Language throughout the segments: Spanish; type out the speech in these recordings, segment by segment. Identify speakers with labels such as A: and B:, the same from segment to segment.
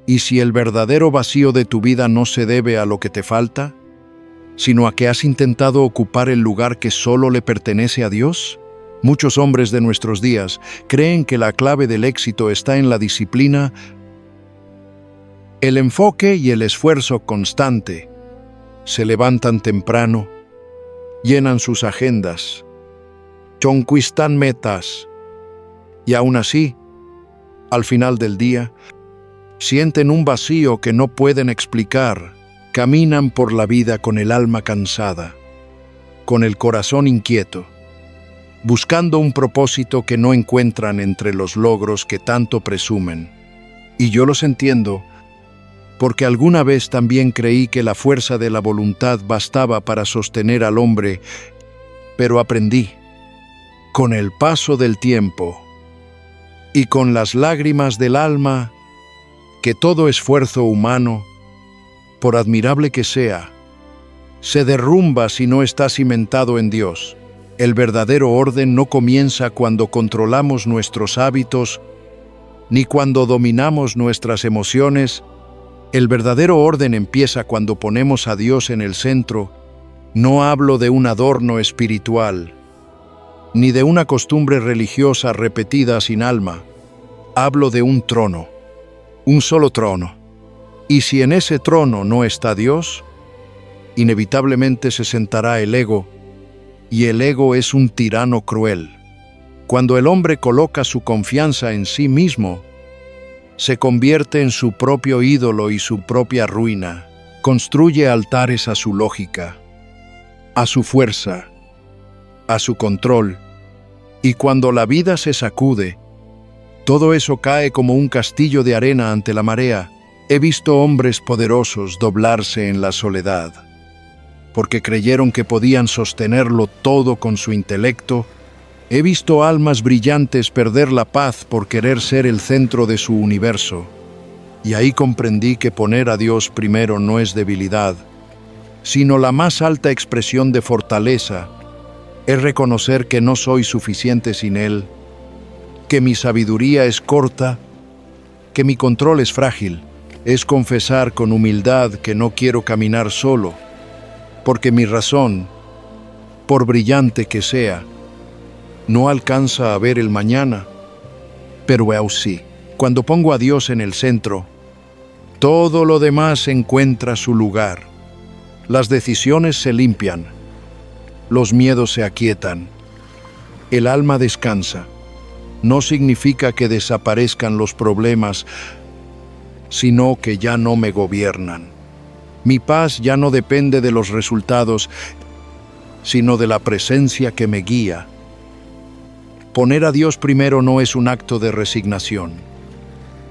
A: Y si el verdadero vacío de tu vida no se debe a lo que te falta, sino a que has intentado ocupar el lugar que solo le pertenece a Dios. Muchos hombres de nuestros días creen que la clave del éxito está en la disciplina, el enfoque y el esfuerzo constante. Se levantan temprano, llenan sus agendas, conquistan metas, y aún así, al final del día, sienten un vacío que no pueden explicar. Caminan por la vida con el alma cansada, con el corazón inquieto, buscando un propósito que no encuentran entre los logros que tanto presumen. Y yo los entiendo, porque alguna vez también creí que la fuerza de la voluntad bastaba para sostener al hombre, pero aprendí, con el paso del tiempo y con las lágrimas del alma, que todo esfuerzo humano, por admirable que sea, se derrumba si no está cimentado en Dios. El verdadero orden no comienza cuando controlamos nuestros hábitos, ni cuando dominamos nuestras emociones. El verdadero orden empieza cuando ponemos a Dios en el centro. No hablo de un adorno espiritual, ni de una costumbre religiosa repetida sin alma. Hablo de un trono, un solo trono. Y si en ese trono no está Dios, inevitablemente se sentará el ego, y el ego es un tirano cruel. Cuando el hombre coloca su confianza en sí mismo, se convierte en su propio ídolo y su propia ruina. Construye altares a su lógica, a su fuerza, a su control, y cuando la vida se sacude, todo eso cae como un castillo de arena ante la marea. He visto hombres poderosos doblarse en la soledad, porque creyeron que podían sostenerlo todo con su intelecto. He visto almas brillantes perder la paz por querer ser el centro de su universo. Y ahí comprendí que poner a Dios primero no es debilidad, sino la más alta expresión de fortaleza. Es reconocer que no soy suficiente sin Él, que mi sabiduría es corta, que mi control es frágil. Es confesar con humildad que no quiero caminar solo, porque mi razón, por brillante que sea, no alcanza a ver el mañana, pero eu sí. Cuando pongo a Dios en el centro, todo lo demás encuentra su lugar. Las decisiones se limpian, los miedos se aquietan, el alma descansa. No significa que desaparezcan los problemas, sino que ya no me gobiernan. Mi paz ya no depende de los resultados, sino de la presencia que me guía. Poner a Dios primero no es un acto de resignación,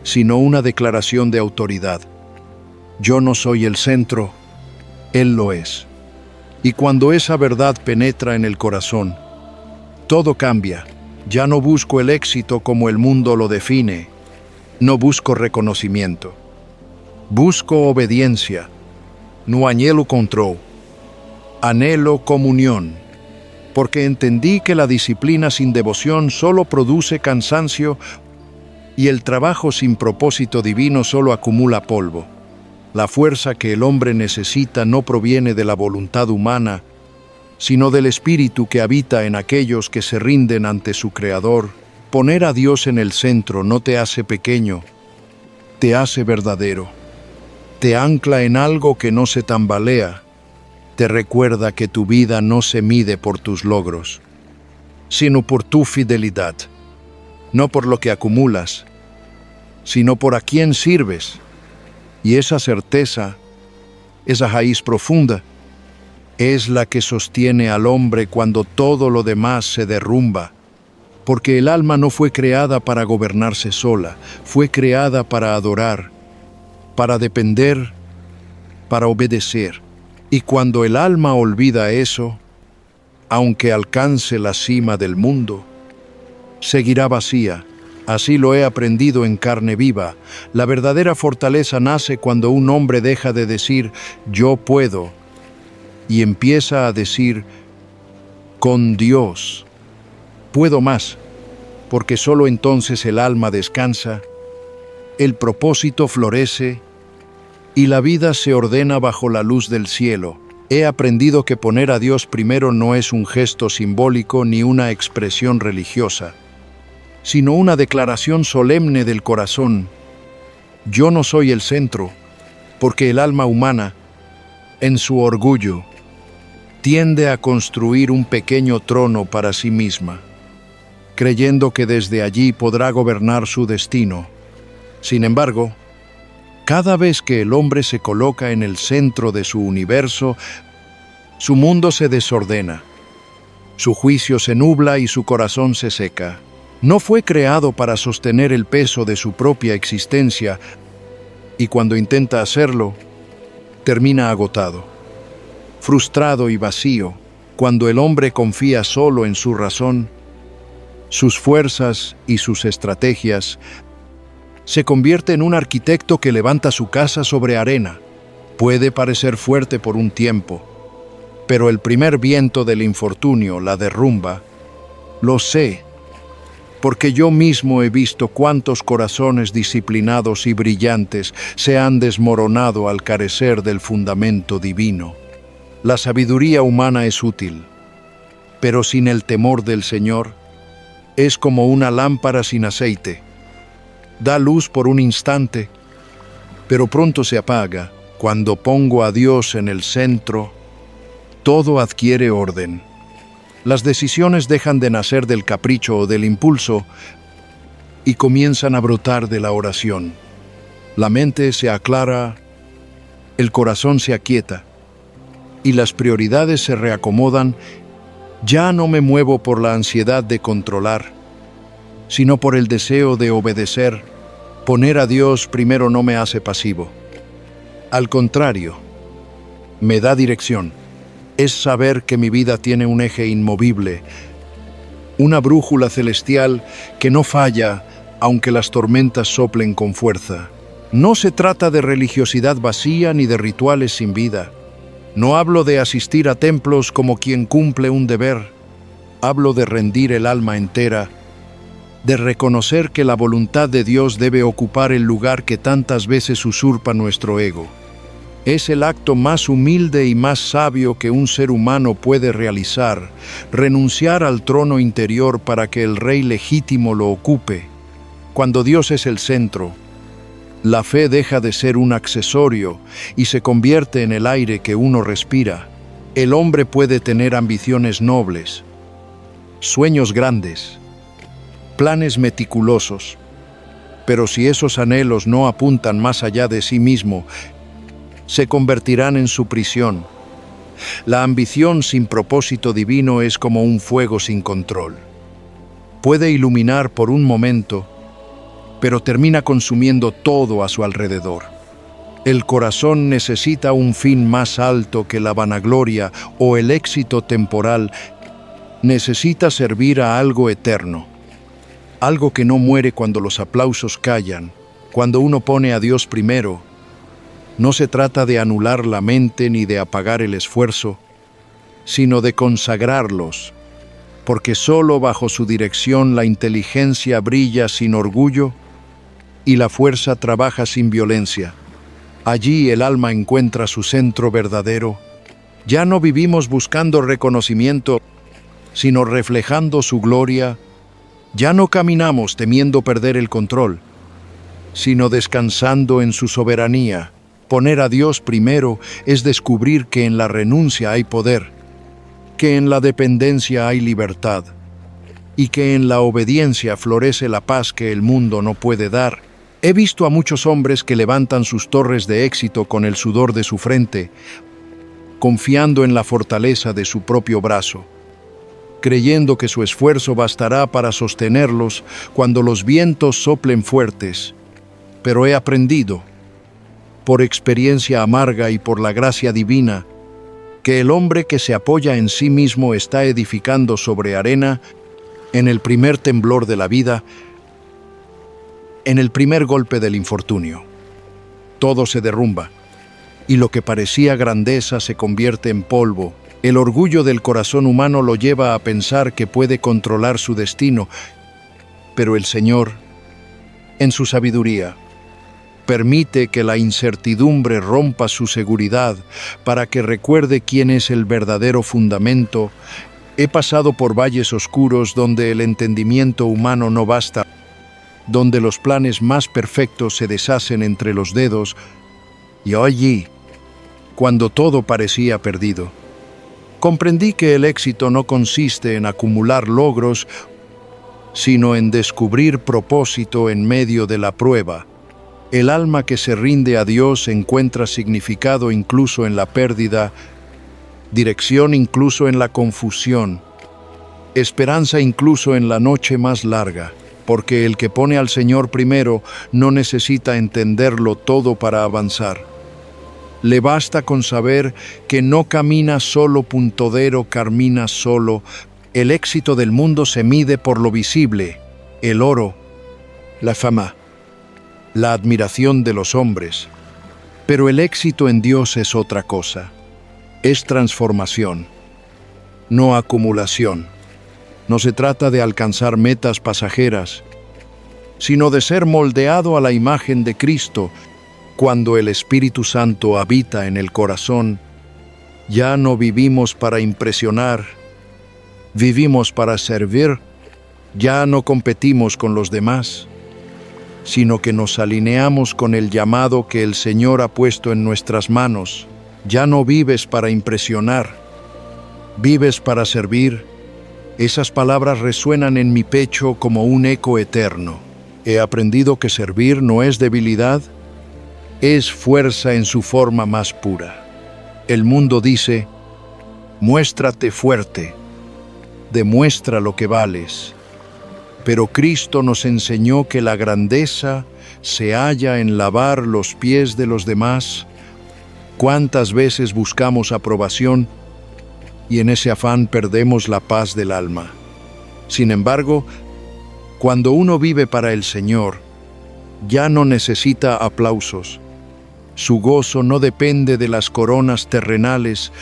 A: sino una declaración de autoridad. Yo no soy el centro, Él lo es. Y cuando esa verdad penetra en el corazón, todo cambia. Ya no busco el éxito como el mundo lo define. No busco reconocimiento, busco obediencia. No anhelo control, anhelo comunión, porque entendí que la disciplina sin devoción solo produce cansancio y el trabajo sin propósito divino solo acumula polvo. La fuerza que el hombre necesita no proviene de la voluntad humana, sino del espíritu que habita en aquellos que se rinden ante su Creador. Poner a Dios en el centro no te hace pequeño, te hace verdadero. Te ancla en algo que no se tambalea. Te recuerda que tu vida no se mide por tus logros, sino por tu fidelidad. No por lo que acumulas, sino por a quién sirves. Y esa certeza, esa raíz profunda, es la que sostiene al hombre cuando todo lo demás se derrumba. Porque el alma no fue creada para gobernarse sola, fue creada para adorar, para depender, para obedecer. Y cuando el alma olvida eso, aunque alcance la cima del mundo, seguirá vacía. Así lo he aprendido en carne viva. La verdadera fortaleza nace cuando un hombre deja de decir «yo puedo» y empieza a decir «con Dios puedo más», porque solo entonces el alma descansa el propósito florece y la vida se ordena bajo la luz del cielo. He aprendido que poner a Dios primero no es un gesto simbólico ni una expresión religiosa, sino una declaración solemne del corazón. Yo no soy el centro, porque el alma humana, en su orgullo, tiende a construir un pequeño trono para sí misma, creyendo que desde allí podrá gobernar su destino. Sin embargo, cada vez que el hombre se coloca en el centro de su universo, su mundo se desordena, su juicio se nubla y su corazón se seca. No fue creado para sostener el peso de su propia existencia, y cuando intenta hacerlo, termina agotado, frustrado y vacío. Cuando el hombre confía solo en su razón, sus fuerzas y sus estrategias, se convierte en un arquitecto que levanta su casa sobre arena. Puede parecer fuerte por un tiempo, pero el primer viento del infortunio la derrumba. Lo sé, porque yo mismo he visto cuántos corazones disciplinados y brillantes se han desmoronado al carecer del fundamento divino. La sabiduría humana es útil, pero sin el temor del Señor, es como una lámpara sin aceite. Da luz por un instante, pero pronto se apaga. Cuando pongo a Dios en el centro, todo adquiere orden. Las decisiones dejan de nacer del capricho o del impulso y comienzan a brotar de la oración. La mente se aclara, el corazón se aquieta y las prioridades se reacomodan. Ya no me muevo por la ansiedad de controlar, sino por el deseo de obedecer. Poner a Dios primero no me hace pasivo. Al contrario, me da dirección. Es saber que mi vida tiene un eje inmovible, una brújula celestial que no falla aunque las tormentas soplen con fuerza. No se trata de religiosidad vacía ni de rituales sin vida. No hablo de asistir a templos como quien cumple un deber. Hablo de rendir el alma entera, de reconocer que la voluntad de Dios debe ocupar el lugar que tantas veces usurpa nuestro ego. Es el acto más humilde y más sabio que un ser humano puede realizar, renunciar al trono interior para que el Rey legítimo lo ocupe. Cuando Dios es el centro, la fe deja de ser un accesorio y se convierte en el aire que uno respira. El hombre puede tener ambiciones nobles, sueños grandes, planes meticulosos, pero si esos anhelos no apuntan más allá de sí mismo, se convertirán en su prisión. La ambición sin propósito divino es como un fuego sin control. Puede iluminar por un momento, pero termina consumiendo todo a su alrededor. El corazón necesita un fin más alto que la vanagloria o el éxito temporal. Necesita servir a algo eterno, algo que no muere cuando los aplausos callan. Cuando uno pone a Dios primero, no se trata de anular la mente ni de apagar el esfuerzo, sino de consagrarlos, porque solo bajo su dirección la inteligencia brilla sin orgullo y la fuerza trabaja sin violencia. Allí el alma encuentra su centro verdadero. Ya no vivimos buscando reconocimiento, sino reflejando su gloria. Ya no caminamos temiendo perder el control, sino descansando en su soberanía. Poner a Dios primero es descubrir que en la renuncia hay poder, que en la dependencia hay libertad, y que en la obediencia florece la paz que el mundo no puede dar. He visto a muchos hombres que levantan sus torres de éxito con el sudor de su frente, confiando en la fortaleza de su propio brazo, creyendo que su esfuerzo bastará para sostenerlos cuando los vientos soplen fuertes. Pero he aprendido, por experiencia amarga y por la gracia divina, que el hombre que se apoya en sí mismo está edificando sobre arena en el primer temblor de la vida, en el primer golpe del infortunio. Todo se derrumba, y lo que parecía grandeza se convierte en polvo. El orgullo del corazón humano lo lleva a pensar que puede controlar su destino, pero el Señor, en su sabiduría, Permite que la incertidumbre rompa su seguridad para que recuerde quién es el verdadero fundamento. He pasado por valles oscuros donde el entendimiento humano no basta, donde los planes más perfectos se deshacen entre los dedos, y allí, cuando todo parecía perdido, comprendí que el éxito no consiste en acumular logros, sino en descubrir propósito en medio de la prueba. El alma que se rinde a Dios encuentra significado incluso en la pérdida, dirección incluso en la confusión, esperanza incluso en la noche más larga, porque el que pone al Señor primero no necesita entenderlo todo para avanzar. Le basta con saber que no camina solo, camina solo. El éxito del mundo se mide por lo visible, el oro, la fama, la admiración de los hombres. Pero el éxito en Dios es otra cosa. Es transformación, no acumulación. No se trata de alcanzar metas pasajeras, sino de ser moldeado a la imagen de Cristo. Cuando el Espíritu Santo habita en el corazón, ya no vivimos para impresionar, vivimos para servir. Ya no competimos con los demás, sino que nos alineamos con el llamado que el Señor ha puesto en nuestras manos. Ya no vives para impresionar, vives para servir. Esas palabras resuenan en mi pecho como un eco eterno. He aprendido que servir no es debilidad, es fuerza en su forma más pura. El mundo dice, muéstrate fuerte, demuestra lo que vales. Pero Cristo nos enseñó que la grandeza se halla en lavar los pies de los demás. ¿Cuántas veces buscamos aprobación y en ese afán perdemos la paz del alma? Sin embargo, cuando uno vive para el Señor, ya no necesita aplausos. Su gozo no depende de las coronas terrenales,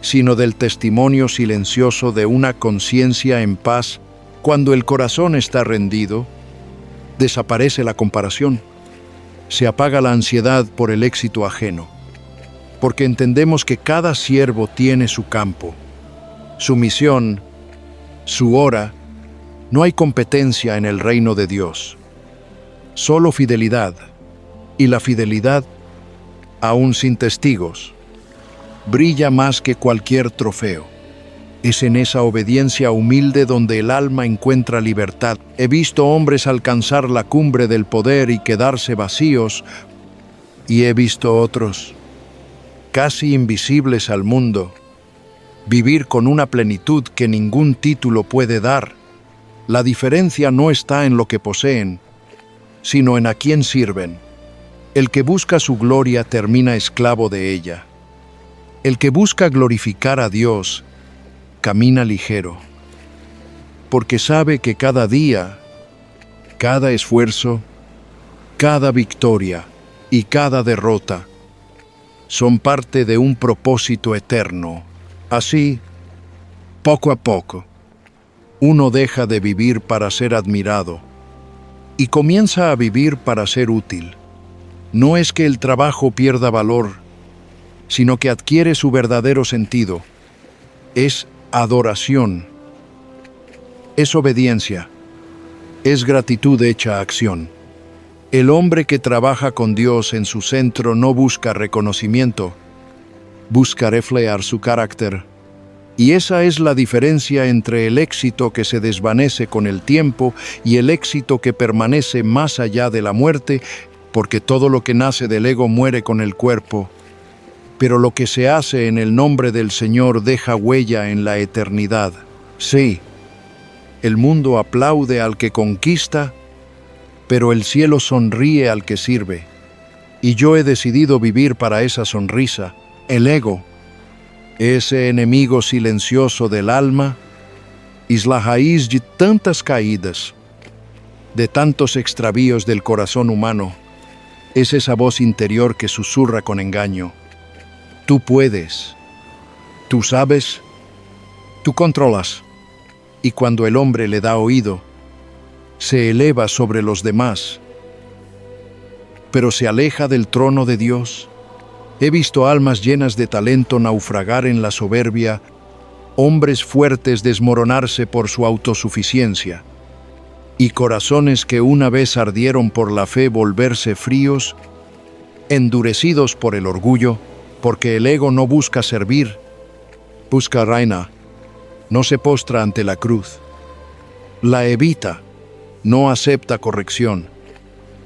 A: sino del testimonio silencioso de una conciencia en paz. Cuando el corazón está rendido, desaparece la comparación. Se apaga la ansiedad por el éxito ajeno, porque entendemos que cada siervo tiene su campo, su misión, su hora. No hay competencia en el reino de Dios, solo fidelidad, y la fidelidad, aún sin testigos, brilla más que cualquier trofeo. Es en esa obediencia humilde donde el alma encuentra libertad. He visto hombres alcanzar la cumbre del poder y quedarse vacíos, y he visto otros, casi invisibles al mundo, vivir con una plenitud que ningún título puede dar. La diferencia no está en lo que poseen, sino en a quién sirven. El que busca su gloria termina esclavo de ella. El que busca glorificar a Dios camina ligero, porque sabe que cada día, cada esfuerzo, cada victoria y cada derrota son parte de un propósito eterno. Así, poco a poco, uno deja de vivir para ser admirado y comienza a vivir para ser útil. No es que el trabajo pierda valor, sino que adquiere su verdadero sentido. Es adoración, es obediencia, es gratitud hecha acción. El hombre que trabaja con Dios en su centro no busca reconocimiento, busca reflejar su carácter. Y esa es la diferencia entre el éxito que se desvanece con el tiempo y el éxito que permanece más allá de la muerte, porque todo lo que nace del ego muere con el cuerpo. Pero lo que se hace en el nombre del Señor deja huella en la eternidad. Sí, el mundo aplaude al que conquista, pero el cielo sonríe al que sirve. Y yo he decidido vivir para esa sonrisa. El ego, ese enemigo silencioso del alma, es la raíz de tantas caídas, de tantos extravíos del corazón humano. Es esa voz interior que susurra con engaño. Tú puedes, tú sabes, tú controlas. Y cuando el hombre le da oído, se eleva sobre los demás. pero se aleja del trono de Dios. He visto almas llenas de talento naufragar en la soberbia, hombres fuertes desmoronarse por su autosuficiencia, y corazones que una vez ardieron por la fe volverse fríos, endurecidos por el orgullo, porque el ego no busca servir, busca reina, no se postra ante la cruz, la evita, no acepta corrección,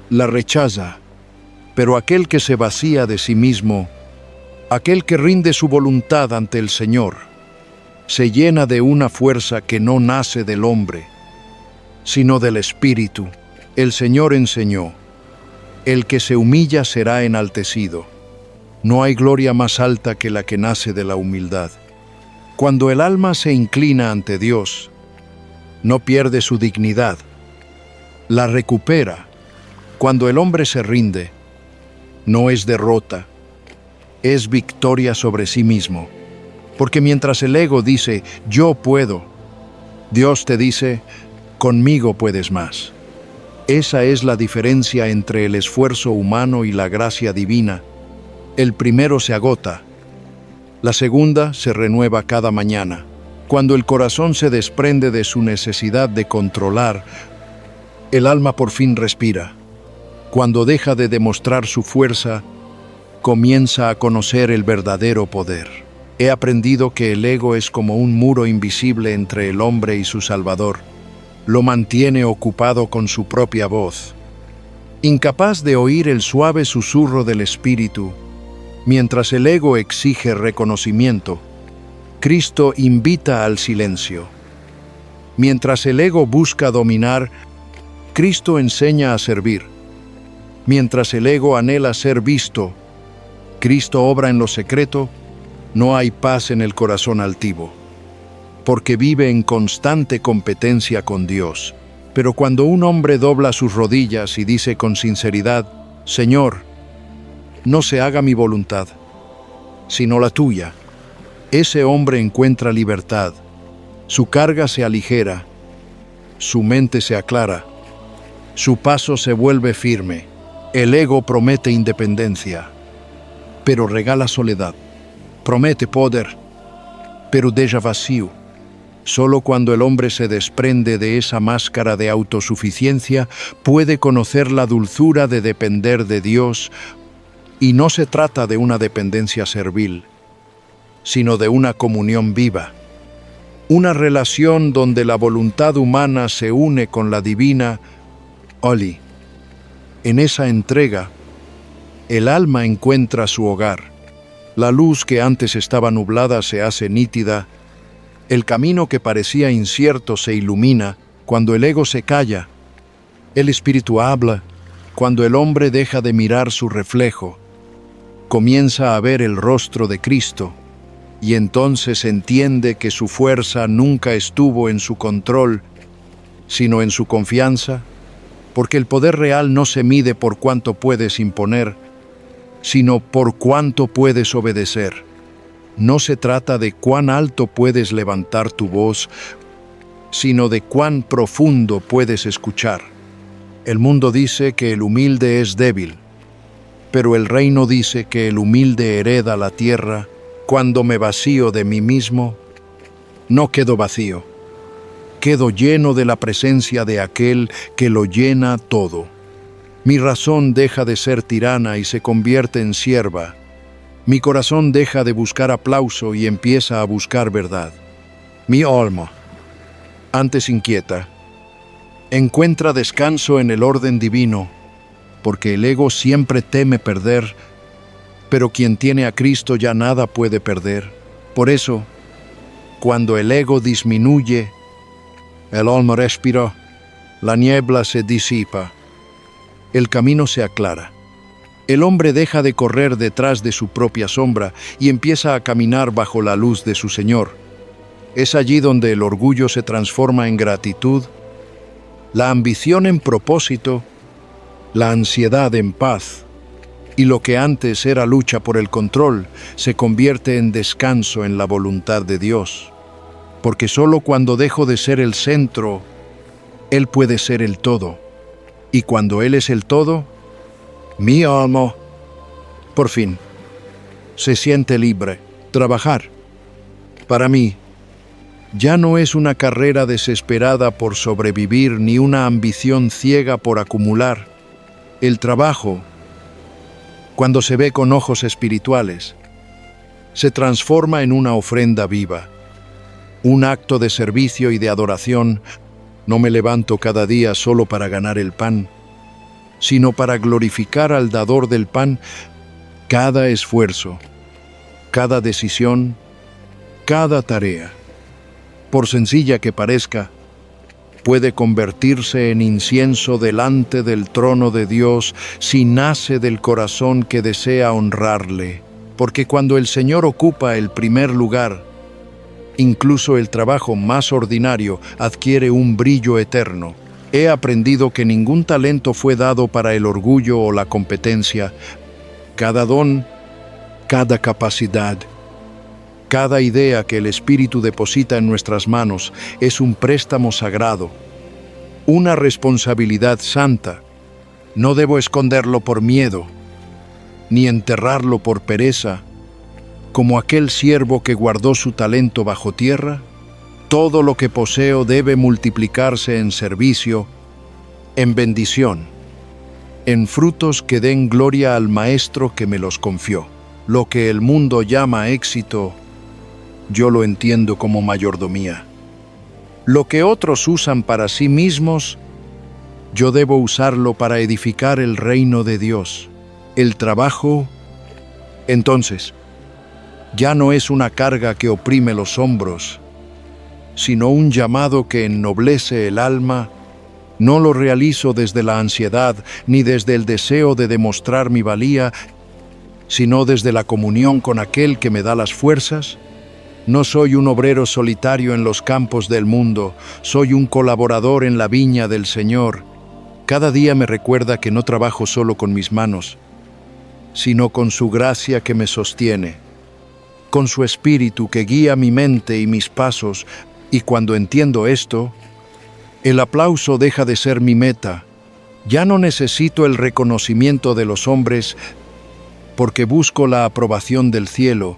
A: la rechaza, pero aquel que se vacía de sí mismo, aquel que rinde su voluntad ante el Señor, se llena de una fuerza que no nace del hombre, sino del Espíritu. El Señor enseñó: el que se humilla será enaltecido. No hay gloria más alta que la que nace de la humildad. Cuando el alma se inclina ante Dios, no pierde su dignidad, la recupera. Cuando el hombre se rinde, no es derrota, es victoria sobre sí mismo. Porque mientras el ego dice, yo puedo, Dios te dice, conmigo puedes más. Esa es la diferencia entre el esfuerzo humano y la gracia divina. El primero se agota, la segunda se renueva cada mañana. Cuando el corazón se desprende de su necesidad de controlar, el alma por fin respira. Cuando deja de demostrar su fuerza, comienza a conocer el verdadero poder. He aprendido que el ego es como un muro invisible entre el hombre y su Salvador. Lo mantiene ocupado con su propia voz, incapaz de oír el suave susurro del Espíritu. Mientras el ego exige reconocimiento, Cristo invita al silencio. Mientras el ego busca dominar, Cristo enseña a servir. Mientras el ego anhela ser visto, Cristo obra en lo secreto. No hay paz en el corazón altivo, porque vive en constante competencia con Dios. Pero cuando un hombre dobla sus rodillas y dice con sinceridad, Señor, no se haga mi voluntad, sino la tuya, ese hombre encuentra libertad, su carga se aligera, su mente se aclara, su paso se vuelve firme. El ego promete independencia, pero regala soledad. Promete poder, pero deja vacío. Solo cuando el hombre se desprende de esa máscara de autosuficiencia puede conocer la dulzura de depender de Dios, y no se trata de una dependencia servil, sino de una comunión viva, una relación donde la voluntad humana se une con la divina. Oli. En esa entrega, el alma encuentra su hogar. La luz que antes estaba nublada se hace nítida. El camino que parecía incierto se ilumina cuando el ego se calla. El Espíritu habla cuando el hombre deja de mirar su reflejo. Comienza a ver el rostro de Cristo y entonces entiende que su fuerza nunca estuvo en su control, sino en su confianza, porque el poder real no se mide por cuánto puedes imponer, sino por cuánto puedes obedecer. No se trata de cuán alto puedes levantar tu voz, sino de cuán profundo puedes escuchar. El mundo dice que el humilde es débil, pero el reino dice que el humilde hereda la tierra. Cuando me vacío de mí mismo, no quedo vacío, quedo lleno de la presencia de aquel que lo llena todo. Mi razón deja de ser tirana y se convierte en sierva. Mi corazón deja de buscar aplauso y empieza a buscar verdad. Mi alma, antes inquieta, encuentra descanso en el orden divino, porque el ego siempre teme perder, pero quien tiene a Cristo ya nada puede perder. Por eso, cuando el ego disminuye, el alma respira, la niebla se disipa, el camino se aclara. El hombre deja de correr detrás de su propia sombra y empieza a caminar bajo la luz de su Señor. Es allí donde el orgullo se transforma en gratitud, la ambición en propósito, la ansiedad en paz, y lo que antes era lucha por el control se convierte en descanso en la voluntad de Dios. Porque solo cuando dejo de ser el centro, Él puede ser el todo. Y cuando Él es el todo, Mi alma, por fin, se siente libre. Trabajar, para mí, ya no es una carrera desesperada por sobrevivir ni una ambición ciega por acumular. El trabajo, cuando se ve con ojos espirituales, se transforma en una ofrenda viva, un acto de servicio y de adoración. No me levanto cada día solo para ganar el pan, sino para glorificar al dador del pan. Cada esfuerzo, cada decisión, cada tarea, por sencilla que parezca, puede convertirse en incienso delante del trono de Dios si nace del corazón que desea honrarle. Porque cuando el Señor ocupa el primer lugar, incluso el trabajo más ordinario adquiere un brillo eterno. He aprendido que ningún talento fue dado para el orgullo o la competencia. Cada don, cada capacidad, cada idea que el Espíritu deposita en nuestras manos es un préstamo sagrado, una responsabilidad santa. No debo esconderlo por miedo, ni enterrarlo por pereza, como aquel siervo que guardó su talento bajo tierra. Todo lo que poseo debe multiplicarse en servicio, en bendición, en frutos que den gloria al Maestro que me los confió. Lo que el mundo llama éxito, yo lo entiendo como mayordomía. Lo que otros usan para sí mismos, yo debo usarlo para edificar el reino de Dios. El trabajo, entonces, ya no es una carga que oprime los hombros, sino un llamado que ennoblece el alma. No lo realizo desde la ansiedad ni desde el deseo de demostrar mi valía, sino desde la comunión con aquel que me da las fuerzas. No soy un obrero solitario en los campos del mundo, soy un colaborador en la viña del Señor. Cada día me recuerda que no trabajo solo con mis manos, sino con su gracia que me sostiene, con su espíritu que guía mi mente y mis pasos. Y cuando entiendo esto, el aplauso deja de ser mi meta. Ya no necesito el reconocimiento de los hombres, porque busco la aprobación del cielo.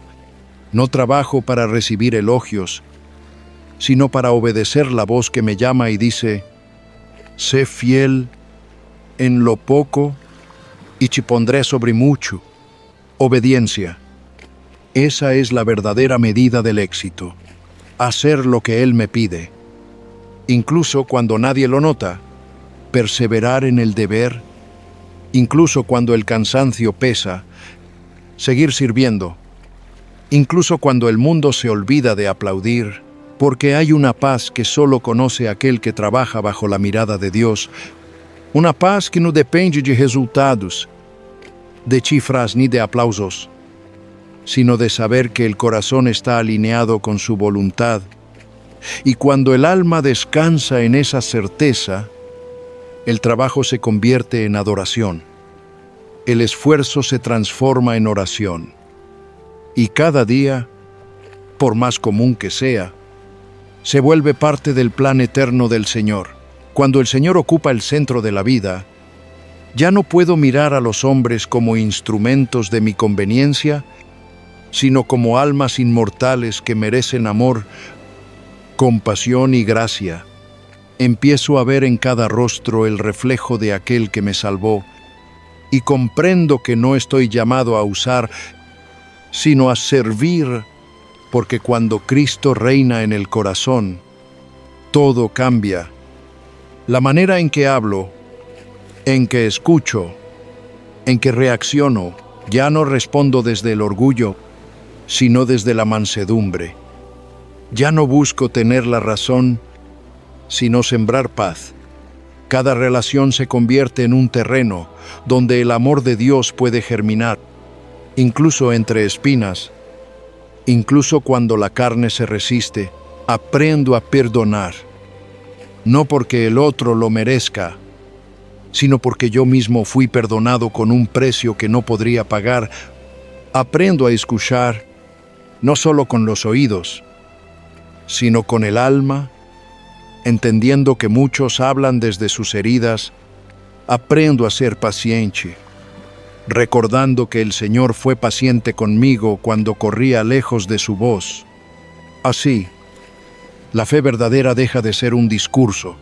A: No trabajo para recibir elogios, sino para obedecer la voz que me llama y dice: sé fiel en lo poco y te pondré sobre mucho. Obediencia. Esa es la verdadera medida del éxito. Hacer lo que Él me pide, incluso cuando nadie lo nota. Perseverar en el deber, incluso cuando el cansancio pesa. Seguir sirviendo, incluso cuando el mundo se olvida de aplaudir, porque hay una paz que solo conoce aquel que trabaja bajo la mirada de Dios. Una paz que no depende de resultados, de cifras ni de aplausos, sino de saber que el corazón está alineado con su voluntad. Y cuando el alma descansa en esa certeza, el trabajo se convierte en adoración. El esfuerzo se transforma en oración. Y cada día, por más común que sea, se vuelve parte del plan eterno del Señor. Cuando el Señor ocupa el centro de la vida, ya no puedo mirar a los hombres como instrumentos de mi conveniencia, sino como almas inmortales que merecen amor, compasión y gracia. Empiezo a ver en cada rostro el reflejo de aquel que me salvó, y comprendo que no estoy llamado a usar, sino a servir, porque cuando Cristo reina en el corazón, todo cambia. La manera en que hablo, en que escucho, en que reacciono, ya no respondo desde el orgullo, sino desde la mansedumbre. Ya no busco tener la razón, sino sembrar paz. Cada relación se convierte en un terreno donde el amor de Dios puede germinar, incluso entre espinas, incluso cuando la carne se resiste. Aprendo a perdonar, no porque el otro lo merezca, sino porque yo mismo fui perdonado con un precio que no podría pagar. Aprendo a escuchar, no solo con los oídos, sino con el alma, entendiendo que muchos hablan desde sus heridas. Aprendo a ser paciente, recordando que el Señor fue paciente conmigo cuando corría lejos de su voz. Así, la fe verdadera deja de ser un discurso,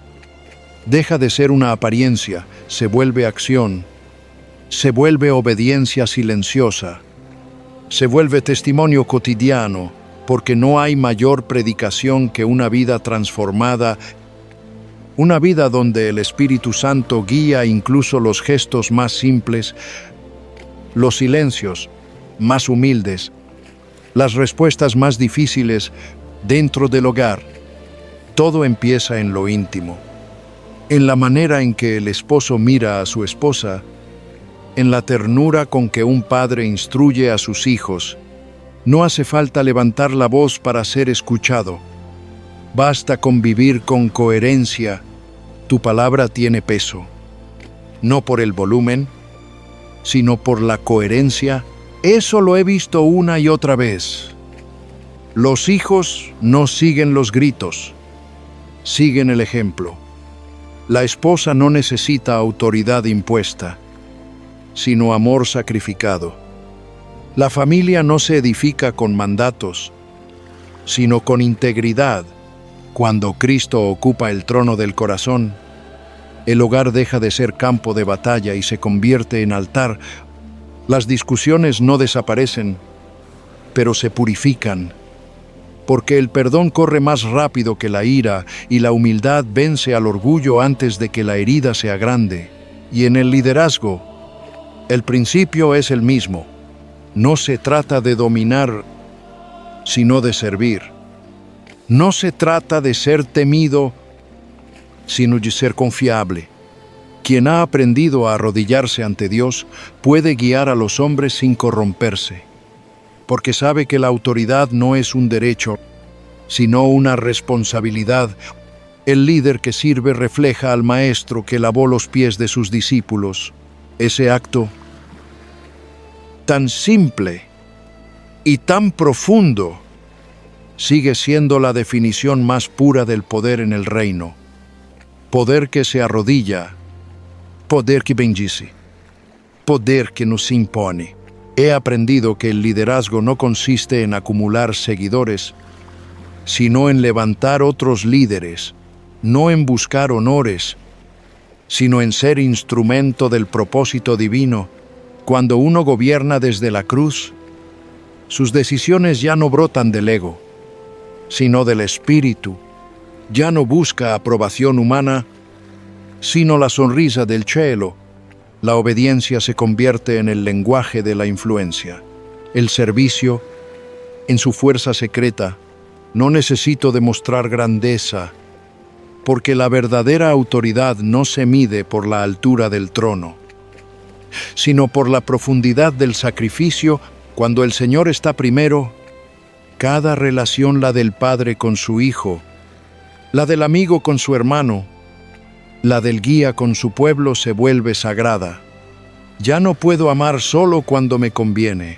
A: deja de ser una apariencia, se vuelve acción, se vuelve obediencia silenciosa, se vuelve testimonio cotidiano, porque no hay mayor predicación que una vida transformada, una vida donde el Espíritu Santo guía incluso los gestos más simples, los silencios más humildes, las respuestas más difíciles dentro del hogar. Todo empieza en lo íntimo, en la manera en que el esposo mira a su esposa, en la ternura con que un padre instruye a sus hijos. No hace falta levantar la voz para ser escuchado. Basta con vivir con coherencia. Tu palabra tiene peso, no por el volumen, sino por la coherencia. Eso lo he visto una y otra vez. Los hijos no siguen los gritos, siguen el ejemplo. La esposa no necesita autoridad impuesta, sino amor sacrificado. La familia no se edifica con mandatos, sino con integridad. Cuando Cristo ocupa el trono del corazón, el hogar deja de ser campo de batalla y se convierte en altar. Las discusiones no desaparecen, pero se purifican, porque el perdón corre más rápido que la ira y la humildad vence al orgullo antes de que la herida sea grande. Y en el liderazgo, el principio es el mismo. No se trata de dominar, sino de servir. No se trata de ser temido, sino de ser confiable. Quien ha aprendido a arrodillarse ante Dios puede guiar a los hombres sin corromperse, porque sabe que la autoridad no es un derecho, sino una responsabilidad. El líder que sirve refleja al maestro que lavó los pies de sus discípulos. Ese acto tan simple y tan profundo sigue siendo la definición más pura del poder en el reino. Poder que se arrodilla, poder que bendice, poder que nos impone. He aprendido que el liderazgo no consiste en acumular seguidores, sino en levantar otros líderes, no en buscar honores, sino en ser instrumento del propósito divino. Cuando uno gobierna desde la cruz, sus decisiones ya no brotan del ego, sino del Espíritu. Ya no busca aprobación humana, sino la sonrisa del cielo. La obediencia se convierte en el lenguaje de la influencia. El servicio, en su fuerza secreta, no necesito demostrar grandeza, porque la verdadera autoridad no se mide por la altura del trono, sino por la profundidad del sacrificio. Cuando el Señor está primero, cada relación, la del padre con su hijo, la del amigo con su hermano, la del guía con su pueblo, se vuelve sagrada. Ya no puedo amar solo cuando me conviene,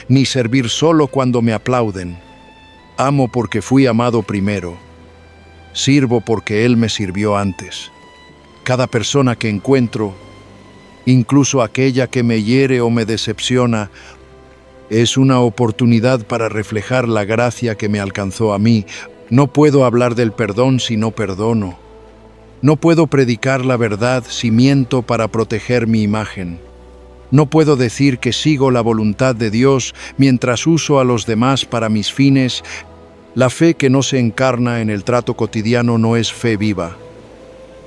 A: ni servir solo cuando me aplauden. Amo porque fui amado primero. Sirvo porque Él me sirvió antes. Cada persona que encuentro, incluso aquella que me hiere o me decepciona, es una oportunidad para reflejar la gracia que me alcanzó a mí. No puedo hablar del perdón si no perdono. No puedo predicar la verdad si miento para proteger mi imagen. No puedo decir que sigo la voluntad de Dios mientras uso a los demás para mis fines. La fe que no se encarna en el trato cotidiano no es fe viva.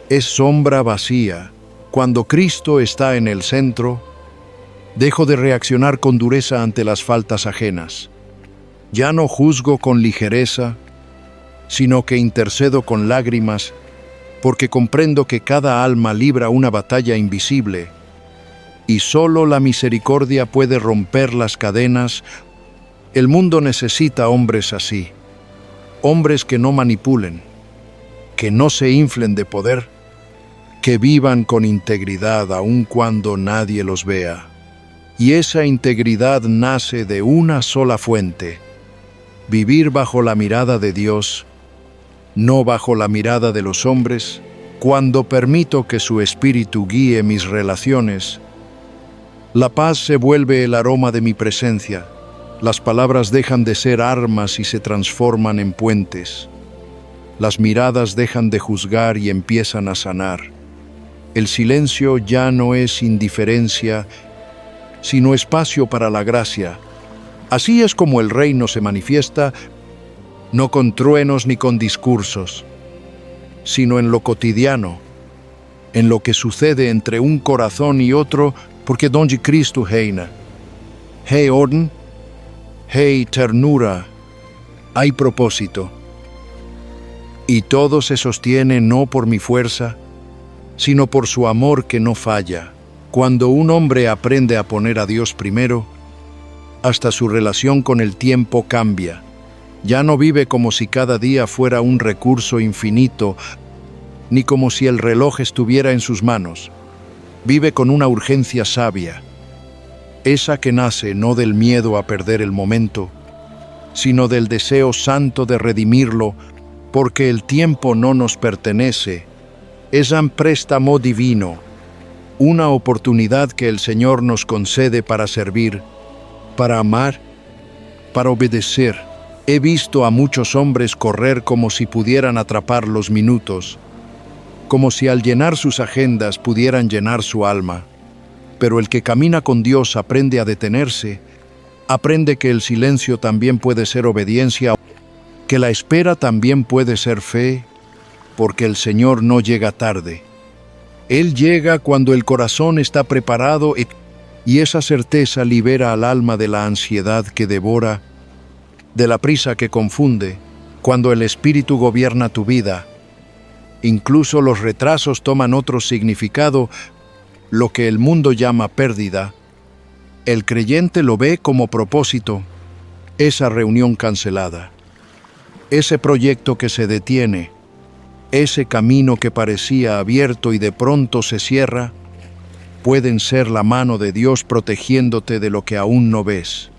A: Es sombra vacía. Cuando Cristo está en el centro, dejo de reaccionar con dureza ante las faltas ajenas. Ya no juzgo con ligereza, sino que intercedo con lágrimas, porque comprendo que cada alma libra una batalla invisible, y solo la misericordia puede romper las cadenas. El mundo necesita hombres así, hombres que no manipulen, que no se inflen de poder, que vivan con integridad aun cuando nadie los vea. Y esa integridad nace de una sola fuente: vivir bajo la mirada de Dios, no bajo la mirada de los hombres. Cuando permito que su espíritu guíe mis relaciones, La paz se vuelve el aroma de mi presencia. Las palabras dejan de ser armas y se transforman en puentes. Las miradas dejan de juzgar y empiezan a sanar. El silencio ya no es indiferencia, sino espacio para la gracia. Así es como el reino se manifiesta, no con truenos ni con discursos, sino en lo cotidiano, en lo que sucede entre un corazón y otro, porque donde Cristo reina. Hay orden, hay ternura, hay propósito. Y todo se sostiene no por mi fuerza, sino por su amor que no falla. Cuando un hombre aprende a poner a Dios primero, hasta su relación con el tiempo cambia. Ya no vive como si cada día fuera un recurso infinito, ni como si el reloj estuviera en sus manos. Vive con una urgencia sabia, esa que nace no del miedo a perder el momento, sino del deseo santo de redimirlo, porque el tiempo no nos pertenece, es un préstamo divino, una oportunidad que el Señor nos concede para servir, para amar, para obedecer. He visto a muchos hombres correr como si pudieran atrapar los minutos, como si al llenar sus agendas pudieran llenar su alma. Pero el que camina con Dios aprende a detenerse, aprende que el silencio también puede ser obediencia, que la espera también puede ser fe, porque el Señor no llega tarde. Él llega cuando el corazón está preparado y esa certeza libera al alma de la ansiedad que devora, de la prisa que confunde. Cuando el Espíritu gobierna tu vida, incluso los retrasos toman otro significado, lo que el mundo llama pérdida. El creyente lo ve como propósito, esa reunión cancelada, ese proyecto que se detiene, ese camino que parecía abierto y de pronto se cierra, pueden ser la mano de Dios protegiéndote de lo que aún no ves.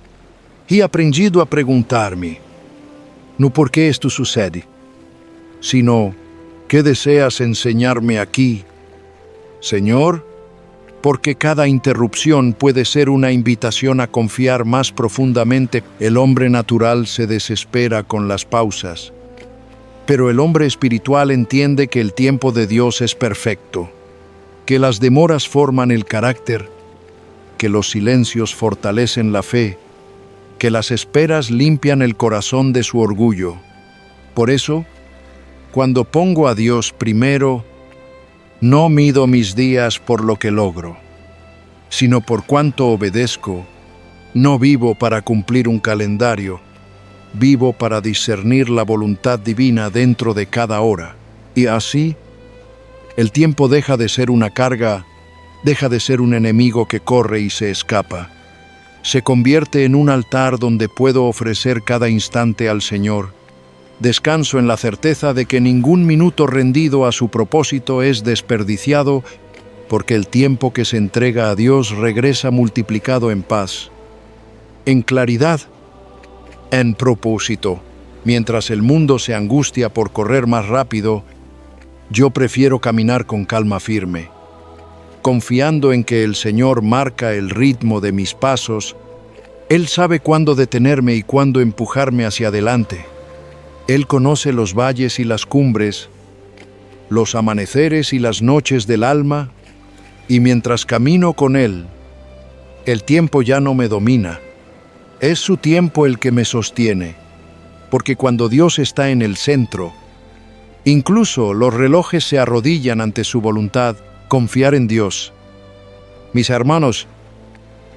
A: He aprendido a preguntarme, no por qué esto sucede, sino ¿qué deseas enseñarme aquí, Señor? Porque cada interrupción puede ser una invitación a confiar más profundamente. El hombre natural se desespera con las pausas, pero el hombre espiritual entiende que el tiempo de Dios es perfecto, que las demoras forman el carácter, que los silencios fortalecen la fe, que las esperas limpian el corazón de su orgullo. Por eso, cuando pongo a Dios primero, no mido mis días por lo que logro, sino por cuánto obedezco. No vivo para cumplir un calendario, vivo para discernir la voluntad divina dentro de cada hora. Y así, el tiempo deja de ser una carga, deja de ser un enemigo que corre y se escapa. Se convierte en un altar donde puedo ofrecer cada instante al Señor. Descanso en la certeza de que ningún minuto rendido a su propósito es desperdiciado, porque el tiempo que se entrega a Dios regresa multiplicado en paz, en claridad, en propósito. Mientras el mundo se angustia por correr más rápido, yo prefiero caminar con calma firme, confiando en que el Señor marca el ritmo de mis pasos. Él sabe cuándo detenerme y cuándo empujarme hacia adelante. Él conoce los valles y las cumbres, los amaneceres y las noches del alma, y mientras camino con Él, el tiempo ya no me domina. Es su tiempo el que me sostiene, porque cuando Dios está en el centro, incluso los relojes se arrodillan ante su voluntad. Confiar en Dios, mis hermanos,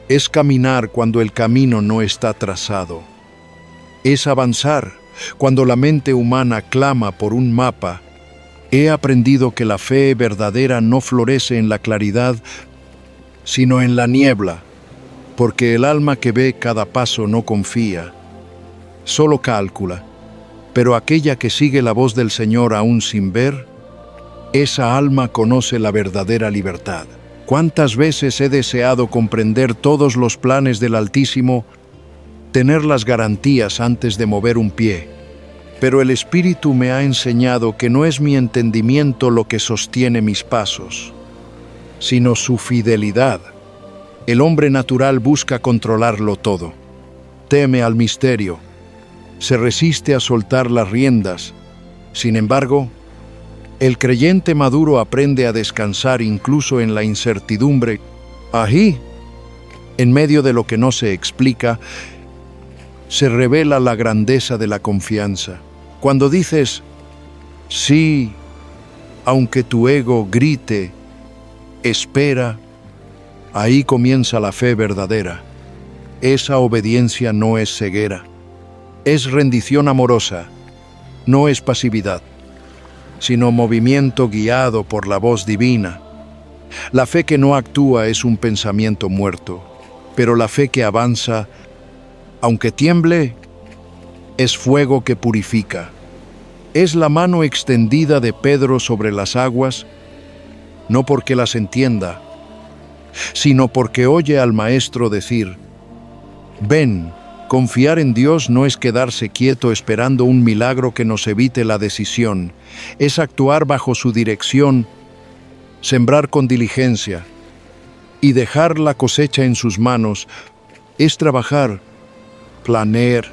A: es caminar cuando el camino no está trazado. Es avanzar cuando la mente humana clama por un mapa. He aprendido que la fe verdadera no florece en la claridad, sino en la niebla, porque el alma que ve cada paso no confía, solo cálcula. Pero aquella que sigue la voz del Señor aún sin ver, esa alma conoce la verdadera libertad. ¿Cuántas veces he deseado comprender todos los planes del Altísimo, tener las garantías antes de mover un pie? Pero el Espíritu me ha enseñado que no es mi entendimiento lo que sostiene mis pasos, sino su fidelidad. El hombre natural busca controlarlo todo. Teme al misterio. Se resiste a soltar las riendas. Sin embargo, el creyente maduro aprende a descansar incluso en la incertidumbre. Allí, en medio de lo que no se explica, se revela la grandeza de la confianza. Cuando dices, sí, aunque tu ego grite, espera, ahí comienza la fe verdadera. Esa obediencia no es ceguera, es rendición amorosa, no es pasividad, sino movimiento guiado por la voz divina. La fe que no actúa es un pensamiento muerto, pero la fe que avanza, aunque tiemble, es fuego que purifica. Es la mano extendida de Pedro sobre las aguas, no porque las entienda, sino porque oye al Maestro decir, ven. Confiar en Dios no es quedarse quieto esperando un milagro que nos evite la decisión, es actuar bajo su dirección, sembrar con diligencia y dejar la cosecha en sus manos, es trabajar, planear,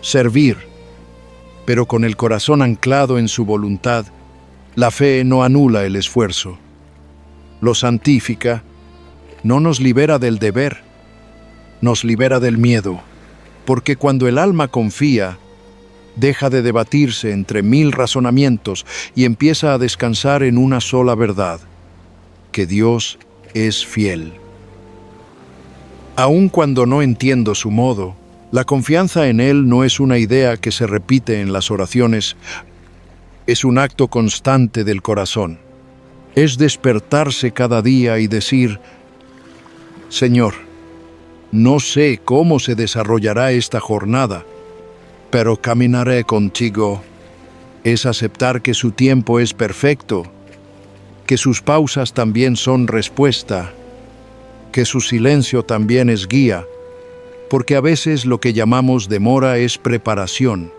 A: servir, pero con el corazón anclado en su voluntad. La fe no anula el esfuerzo, lo santifica, no nos libera del deber, nos libera del miedo. Porque cuando el alma confía, deja de debatirse entre 1000 razonamientos y empieza a descansar en una sola verdad, que Dios es fiel. Aun cuando no entiendo su modo, la confianza en Él no es una idea que se repite en las oraciones, es un acto constante del corazón. Es despertarse cada día y decir, Señor, no sé cómo se desarrollará esta jornada, pero caminaré contigo. Es aceptar que su tiempo es perfecto, que sus pausas también son respuesta, que su silencio también es guía, porque a veces lo que llamamos demora es preparación,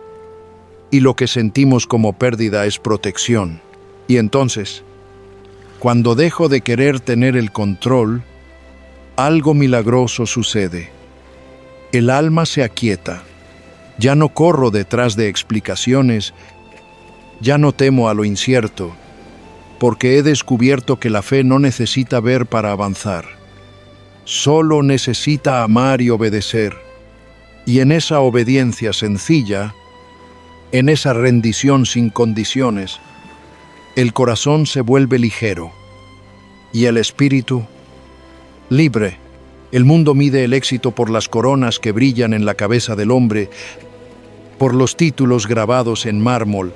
A: y lo que sentimos como pérdida es protección. Y entonces, cuando dejo de querer tener el control, algo milagroso sucede. El alma se aquieta. Ya no corro detrás de explicaciones, ya no temo a lo incierto, porque he descubierto que la fe no necesita ver para avanzar. Solo necesita amar y obedecer. Y en esa obediencia sencilla, en esa rendición sin condiciones, el corazón se vuelve ligero y el espíritu libre. El mundo mide el éxito por las coronas que brillan en la cabeza del hombre, por los títulos grabados en mármol,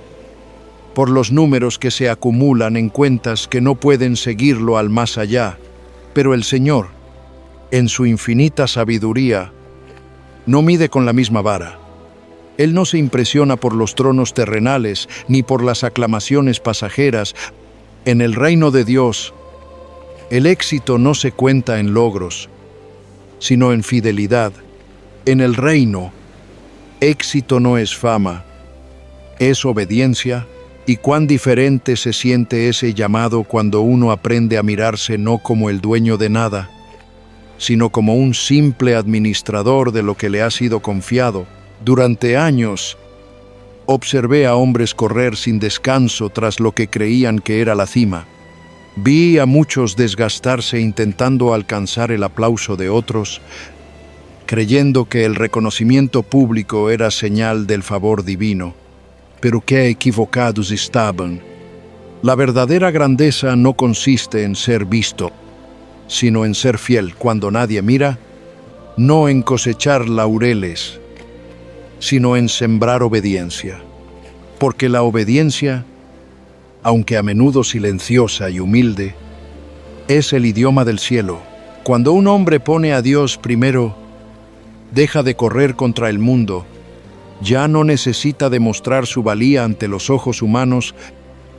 A: por los números que se acumulan en cuentas que no pueden seguirlo al más allá. Pero el Señor, en su infinita sabiduría, no mide con la misma vara. Él no se impresiona por los tronos terrenales ni por las aclamaciones pasajeras. En el reino de Dios, el éxito no se cuenta en logros, sino en fidelidad. En el reino, éxito no es fama, es obediencia. Y cuán diferente se siente ese llamado cuando uno aprende a mirarse no como el dueño de nada, sino como un simple administrador de lo que le ha sido confiado. Durante años, observé a hombres correr sin descanso tras lo que creían que era la cima. Vi a muchos desgastarse intentando alcanzar el aplauso de otros, creyendo que el reconocimiento público era señal del favor divino. Pero qué equivocados estaban. La verdadera grandeza no consiste en ser visto, sino en ser fiel cuando nadie mira, no en cosechar laureles, sino en sembrar obediencia. Porque la obediencia, aunque a menudo silenciosa y humilde, es el idioma del cielo. Cuando un hombre pone a Dios primero, deja de correr contra el mundo, ya no necesita demostrar su valía ante los ojos humanos,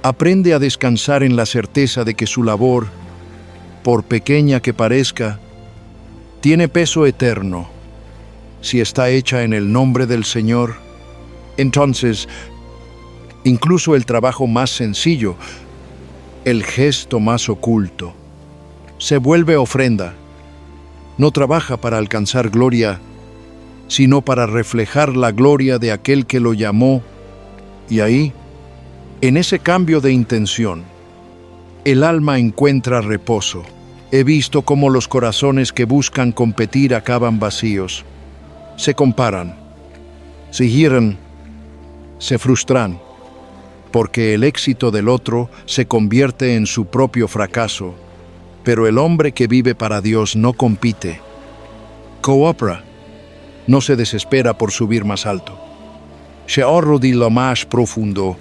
A: aprende a descansar en la certeza de que su labor, por pequeña que parezca, tiene peso eterno. Si está hecha en el nombre del Señor, entonces, incluso el trabajo más sencillo, el gesto más oculto, se vuelve ofrenda. no trabaja para alcanzar gloria, sino para reflejar la gloria de aquel que lo llamó. Y ahí, en ese cambio de intención, el alma encuentra reposo. He visto cómo los corazones que buscan competir acaban vacíos. Se comparan, se giran, se frustran, porque el éxito del otro se convierte en su propio fracaso. Pero el hombre que vive para Dios no compite, coopera, no se desespera por subir más alto. Se ahorra de lo más profundo.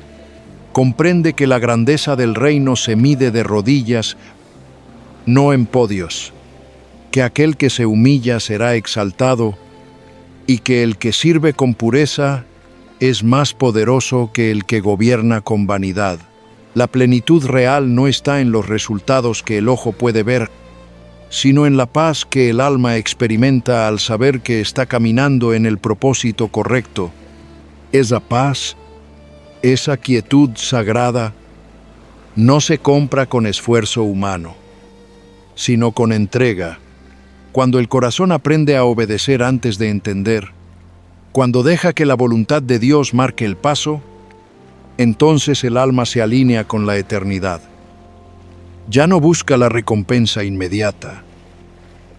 A: Comprende que la grandeza del reino se mide de rodillas, no en podios, que aquel que se humilla será exaltado y que el que sirve con pureza es más poderoso que el que gobierna con vanidad. La plenitud real no está en los resultados que el ojo puede ver, sino en la paz que el alma experimenta al saber que está caminando en el propósito correcto. Esa paz, esa quietud sagrada, no se compra con esfuerzo humano, sino con entrega. Cuando el corazón aprende a obedecer antes de entender, cuando deja que la voluntad de Dios marque el paso, entonces el alma se alinea con la eternidad. Ya no busca la recompensa inmediata,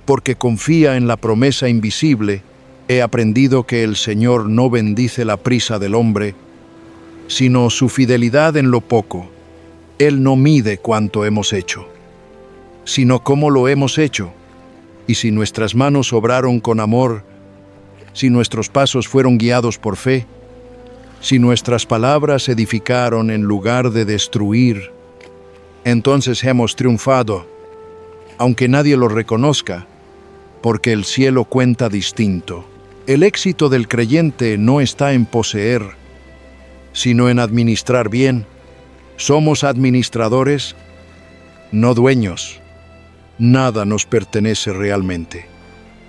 A: porque confía en la promesa invisible. He aprendido que el Señor no bendice la prisa del hombre, sino su fidelidad en lo poco. Él no mide cuánto hemos hecho, sino cómo lo hemos hecho. Y si nuestras manos obraron con amor, si nuestros pasos fueron guiados por fe, si nuestras palabras edificaron en lugar de destruir, entonces hemos triunfado, aunque nadie lo reconozca, porque el cielo cuenta distinto. El éxito del creyente no está en poseer, sino en administrar bien. Somos administradores, no dueños. Nada nos pertenece realmente,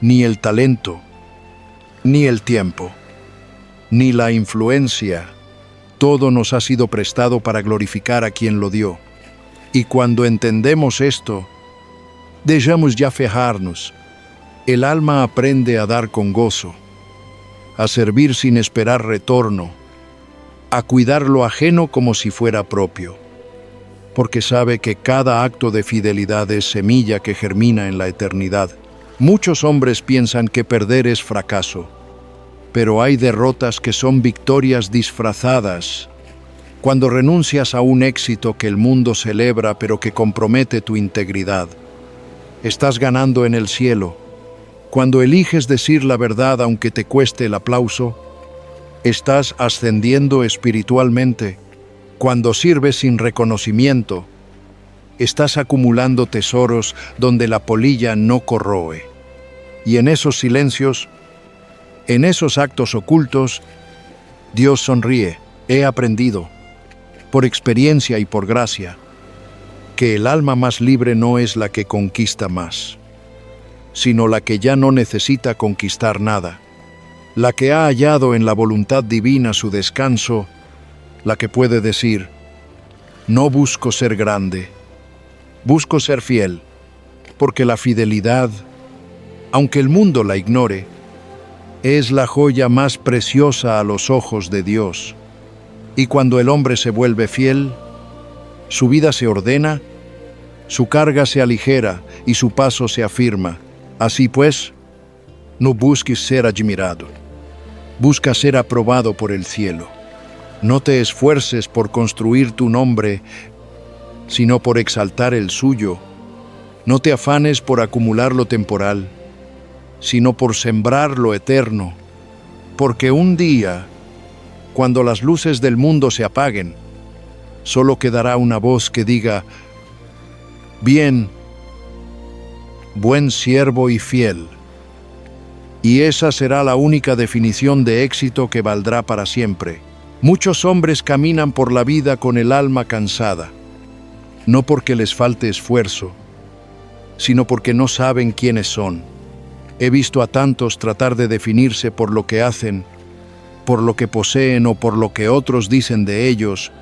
A: ni el talento, ni el tiempo, ni la influencia. Todo nos ha sido prestado para glorificar a quien lo dio. Y cuando entendemos esto, dejamos de aferrarnos. El alma aprende a dar con gozo, a servir sin esperar retorno, a cuidar lo ajeno como si fuera propio, porque sabe que cada acto de fidelidad es semilla que germina en la eternidad. Muchos hombres piensan que perder es fracaso, pero hay derrotas que son victorias disfrazadas. Cuando renuncias a un éxito que el mundo celebra pero que compromete tu integridad, estás ganando en el cielo. Cuando eliges decir la verdad aunque te cueste el aplauso, estás ascendiendo espiritualmente. Cuando sirves sin reconocimiento, estás acumulando tesoros donde la polilla no corroe. Y en esos silencios, en esos actos ocultos, Dios sonríe. He aprendido, por experiencia y por gracia, que el alma más libre no es la que conquista más, sino la que ya no necesita conquistar nada, la que ha hallado en la voluntad divina su descanso, la que puede decir: no busco ser grande, busco ser fiel, porque la fidelidad, aunque el mundo la ignore, es la joya más preciosa a los ojos de Dios. Y cuando el hombre se vuelve fiel, su vida se ordena, su carga se aligera y su paso se afirma. Así pues, no busques ser admirado, busca ser aprobado por el cielo. No te esfuerces por construir tu nombre, sino por exaltar el suyo. No te afanes por acumular lo temporal, sino por sembrar lo eterno. Porque un día, cuando las luces del mundo se apaguen, solo quedará una voz que diga: bien, buen siervo y fiel. Y esa será la única definición de éxito que valdrá para siempre. Muchos hombres caminan por la vida con el alma cansada, no porque les falte esfuerzo, sino porque no saben quiénes son. He visto a tantos tratar de definirse por lo que hacen, por lo que poseen o por lo que otros dicen de ellos,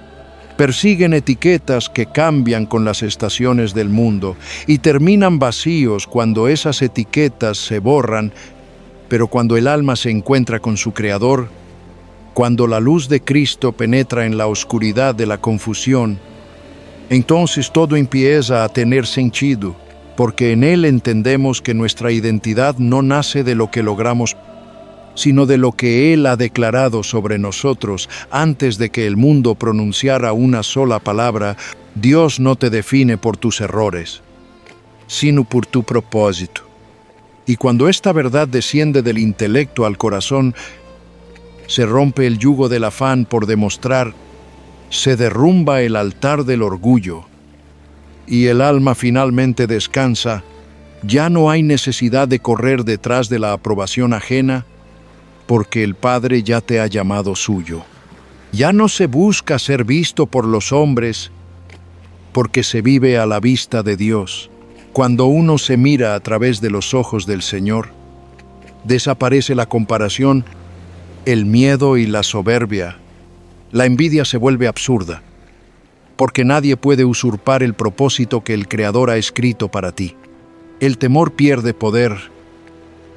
A: Persiguen etiquetas que cambian con las estaciones del mundo y terminan vacíos cuando esas etiquetas se borran, pero cuando el alma se encuentra con su Creador, cuando la luz de Cristo penetra en la oscuridad de la confusión, entonces todo empieza a tener sentido, porque en Él entendemos que nuestra identidad no nace de lo que logramos, sino de lo que Él ha declarado sobre nosotros antes de que el mundo pronunciara una sola palabra. Dios no te define por tus errores, sino por tu propósito. Y cuando esta verdad desciende del intelecto al corazón, se rompe el yugo del afán por demostrar, se derrumba el altar del orgullo, y el alma finalmente descansa. Ya no hay necesidad de correr detrás de la aprobación ajena, porque el Padre ya te ha llamado suyo. Ya no se busca ser visto por los hombres, porque se vive a la vista de Dios. Cuando uno se mira a través de los ojos del Señor, desaparece la comparación, el miedo y la soberbia. La envidia se vuelve absurda, porque nadie puede usurpar el propósito que el Creador ha escrito para ti. El temor pierde poder,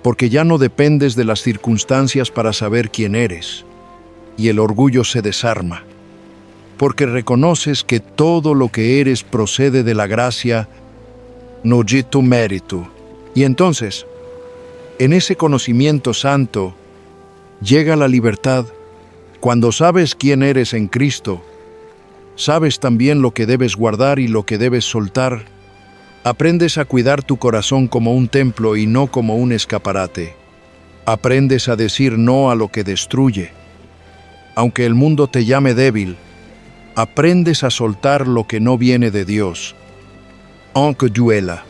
A: porque ya no dependes de las circunstancias para saber quién eres, y el orgullo se desarma, porque reconoces que todo lo que eres procede de la gracia, no de tu mérito. Y entonces, en ese conocimiento santo, llega la libertad. Cuando sabes quién eres en Cristo, sabes también lo que debes guardar y lo que debes soltar. Aprendes a cuidar tu corazón como un templo y no como un escaparate. Aprendes a decir no a lo que destruye. Aunque el mundo te llame débil, aprendes a soltar lo que no viene de Dios, aunque duela,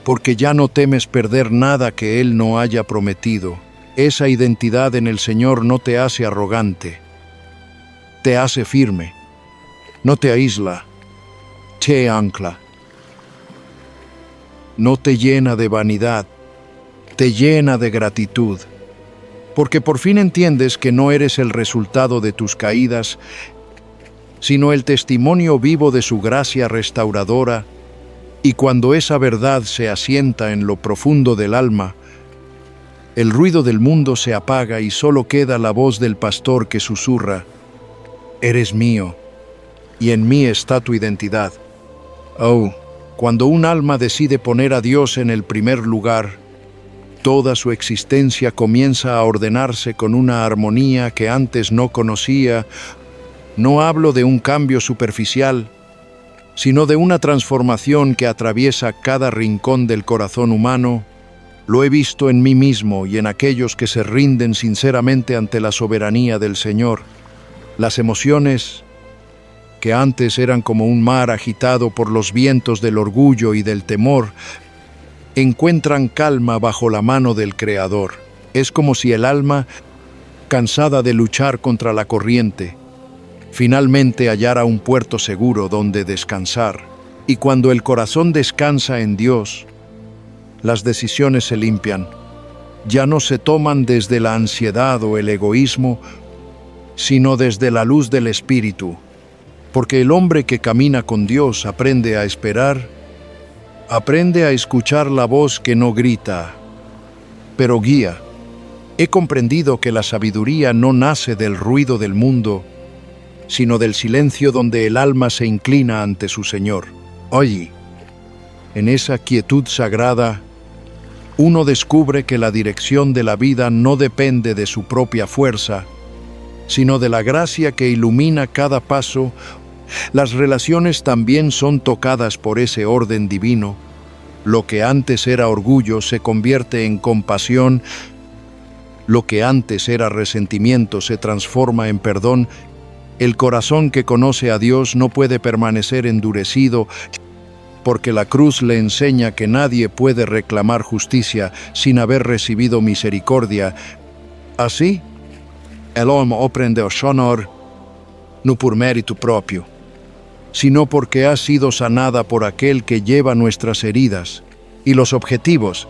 A: porque ya no temes perder nada que Él no haya prometido. Esa identidad en el Señor no te hace arrogante, te hace firme, no te aísla, te ancla. No te llena de vanidad, te llena de gratitud, porque por fin entiendes que no eres el resultado de tus caídas, sino el testimonio vivo de su gracia restauradora, y cuando esa verdad se asienta en lo profundo del alma, el ruido del mundo se apaga y solo queda la voz del pastor que susurra, «Eres mío, y en mí está tu identidad». Oh, cuando un alma decide poner a Dios en el primer lugar, toda su existencia comienza a ordenarse con una armonía que antes no conocía. No hablo de un cambio superficial, sino de una transformación que atraviesa cada rincón del corazón humano. Lo he visto en mí mismo y en aquellos que se rinden sinceramente ante la soberanía del Señor. Las emociones que antes eran como un mar agitado por los vientos del orgullo y del temor, encuentran calma bajo la mano del Creador. Es como si el alma, cansada de luchar contra la corriente, finalmente hallara un puerto seguro donde descansar. Y cuando el corazón descansa en Dios, las decisiones se limpian. Ya no se toman desde la ansiedad o el egoísmo, sino desde la luz del Espíritu. Porque el hombre que camina con Dios aprende a esperar, aprende a escuchar la voz que no grita, pero guía. He comprendido que la sabiduría no nace del ruido del mundo, sino del silencio donde el alma se inclina ante su Señor. Oye, en esa quietud sagrada, uno descubre que la dirección de la vida no depende de su propia fuerza, sino de la gracia que ilumina cada paso. Las relaciones también son tocadas por ese orden divino. Lo que antes era orgullo se convierte en compasión. Lo que antes era resentimiento se transforma en perdón. El corazón que conoce a Dios no puede permanecer endurecido, porque la cruz le enseña que nadie puede reclamar justicia sin haber recibido misericordia. Así, el alma aprende a honor, no por mérito propio, sino porque ha sido sanada por aquel que lleva nuestras heridas, y los objetivos,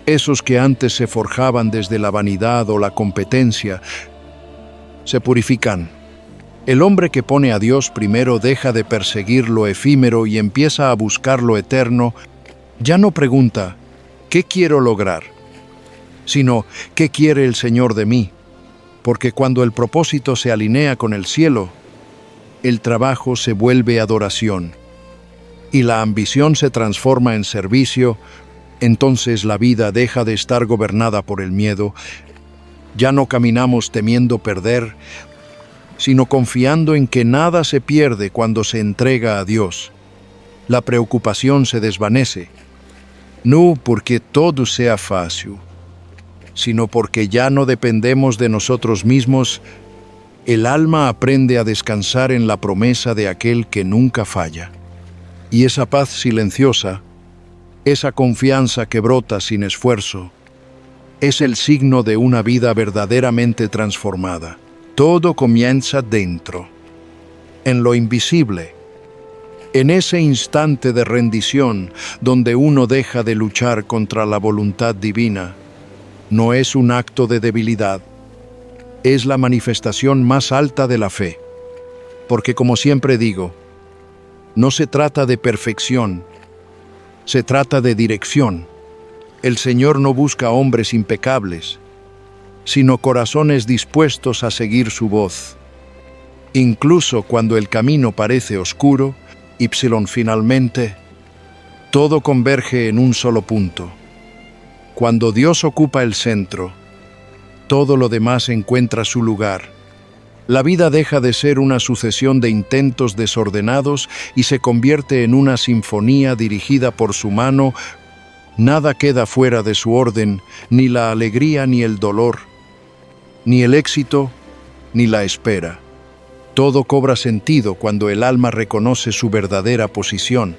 A: esos que antes se forjaban desde la vanidad o la competencia, se purifican. El hombre que pone a Dios primero deja de perseguir lo efímero y empieza a buscar lo eterno. Ya no pregunta, ¿qué quiero lograr?, sino, ¿qué quiere el Señor de mí? Porque cuando el propósito se alinea con el cielo, el trabajo se vuelve adoración y la ambición se transforma en servicio. Entonces la vida deja de estar gobernada por el miedo. Ya no caminamos temiendo perder, sino confiando en que nada se pierde cuando se entrega a Dios. La preocupación se desvanece, no porque todo sea fácil, sino porque ya no dependemos de nosotros mismos. El alma aprende a descansar en la promesa de aquel que nunca falla. Y esa paz silenciosa, esa confianza que brota sin esfuerzo, es el signo de una vida verdaderamente transformada. Todo comienza dentro, en lo invisible, en ese instante de rendición donde uno deja de luchar contra la voluntad divina. No es un acto de debilidad, es la manifestación más alta de la fe. Porque como siempre digo, no se trata de perfección, se trata de dirección. El Señor no busca hombres impecables, sino corazones dispuestos a seguir su voz. Incluso cuando el camino parece oscuro, finalmente, todo converge en un solo punto. Cuando Dios ocupa el centro, todo lo demás encuentra su lugar. La vida deja de ser una sucesión de intentos desordenados y se convierte en una sinfonía dirigida por su mano. Nada queda fuera de su orden, ni la alegría ni el dolor, ni el éxito ni la espera. Todo cobra sentido cuando el alma reconoce su verdadera posición,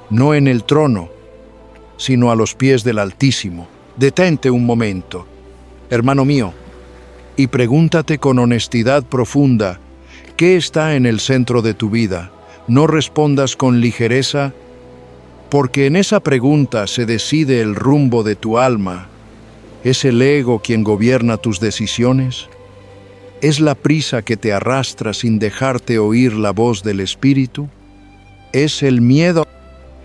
A: no en el trono, sino a los pies del Altísimo. Detente un momento, hermano mío, y pregúntate con honestidad profunda, ¿qué está en el centro de tu vida? No respondas con ligereza, porque en esa pregunta se decide el rumbo de tu alma. ¿Es el ego quien gobierna tus decisiones? ¿Es la prisa que te arrastra sin dejarte oír la voz del Espíritu? ¿Es el miedo,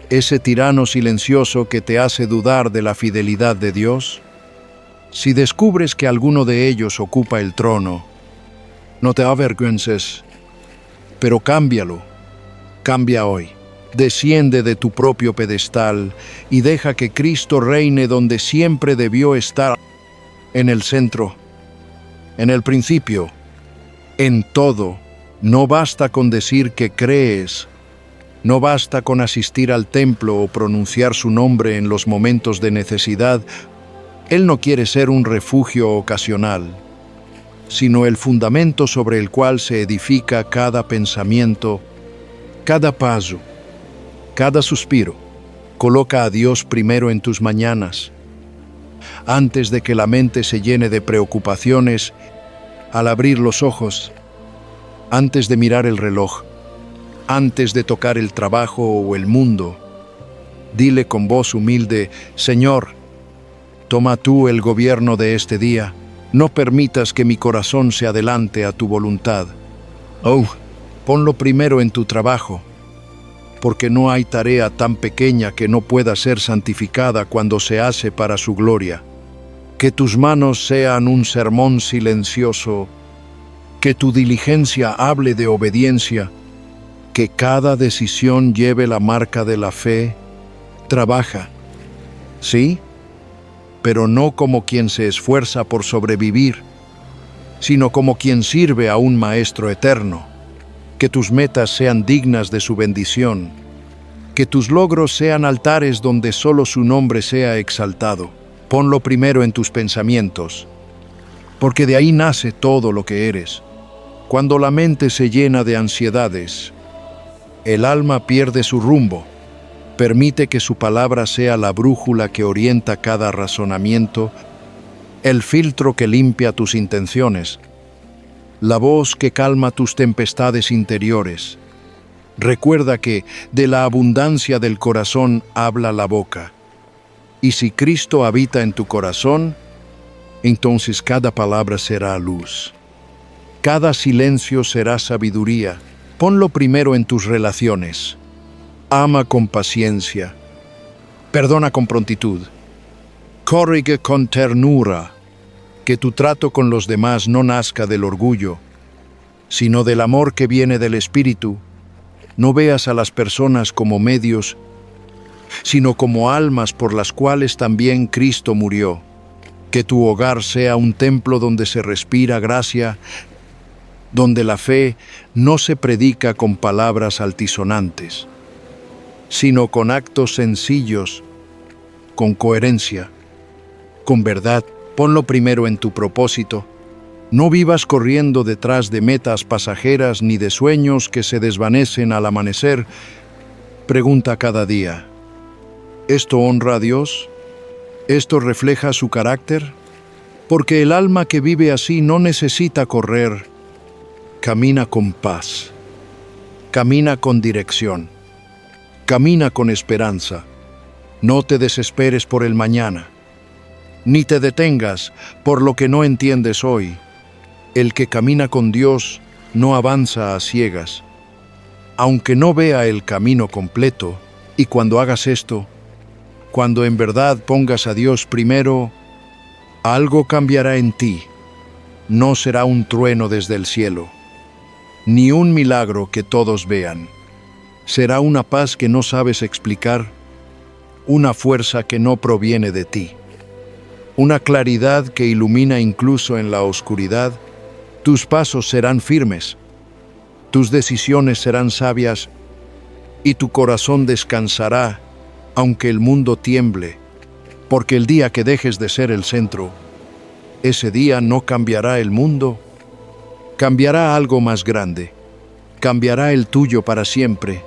A: ese tirano silencioso que te hace dudar de la fidelidad de Dios? Si descubres que alguno de ellos ocupa el trono, no te avergüences, pero cámbialo. Cambia hoy. Desciende de tu propio pedestal y deja que Cristo reine donde siempre debió estar, en el centro, en el principio, en todo. No basta con decir que crees, no basta con asistir al templo o pronunciar su nombre en los momentos de necesidad. Él no quiere ser un refugio ocasional, sino el fundamento sobre el cual se edifica cada pensamiento, cada paso, cada suspiro. Coloca a Dios primero en tus mañanas. Antes de que la mente se llene de preocupaciones, al abrir los ojos, antes de mirar el reloj, antes de tocar el trabajo o el mundo, dile con voz humilde: Señor, toma tú el gobierno de este día. No permitas que mi corazón se adelante a tu voluntad. Ponlo primero en tu trabajo, porque no hay tarea tan pequeña que no pueda ser santificada cuando se hace para su gloria. Que tus manos sean un sermón silencioso, que tu diligencia hable de obediencia, que cada decisión lleve la marca de la fe. Trabaja, ¿sí?, pero no como quien se esfuerza por sobrevivir, sino como quien sirve a un Maestro eterno. Que tus metas sean dignas de su bendición, que tus logros sean altares donde solo su nombre sea exaltado. Ponlo primero en tus pensamientos, porque de ahí nace todo lo que eres. Cuando la mente se llena de ansiedades, el alma pierde su rumbo. Permite que su palabra sea la brújula que orienta cada razonamiento, el filtro que limpia tus intenciones, la voz que calma tus tempestades interiores. Recuerda que de la abundancia del corazón habla la boca. Y si Cristo habita en tu corazón, entonces cada palabra será luz. Cada silencio será sabiduría. Ponlo primero en tus relaciones. Ama con paciencia. Perdona con prontitud. Corrige con ternura. Que tu trato con los demás no nazca del orgullo, sino del amor que viene del Espíritu. No veas a las personas como medios, sino como almas por las cuales también Cristo murió. Que tu hogar sea un templo donde se respira gracia, donde la fe no se predica con palabras altisonantes, sino con actos sencillos, con coherencia, con verdad. Ponlo primero en tu propósito. No vivas corriendo detrás de metas pasajeras ni de sueños que se desvanecen al amanecer. Pregunta cada día: ¿esto honra a Dios? ¿Esto refleja su carácter? Porque el alma que vive así no necesita correr. Camina con paz. Camina con dirección. Camina con esperanza. No te desesperes por el mañana, ni te detengas por lo que no entiendes hoy. El que camina con Dios no avanza a ciegas, aunque no vea el camino completo. Y cuando hagas esto, cuando en verdad pongas a Dios primero, algo cambiará en ti. No será un trueno desde el cielo, ni un milagro que todos vean. Será una paz que no sabes explicar, una fuerza que no proviene de ti, una claridad que ilumina incluso en la oscuridad. Tus pasos serán firmes, tus decisiones serán sabias y tu corazón descansará aunque el mundo tiemble, porque el día que dejes de ser el centro, ese día no cambiará el mundo, cambiará algo más grande, cambiará el tuyo para siempre.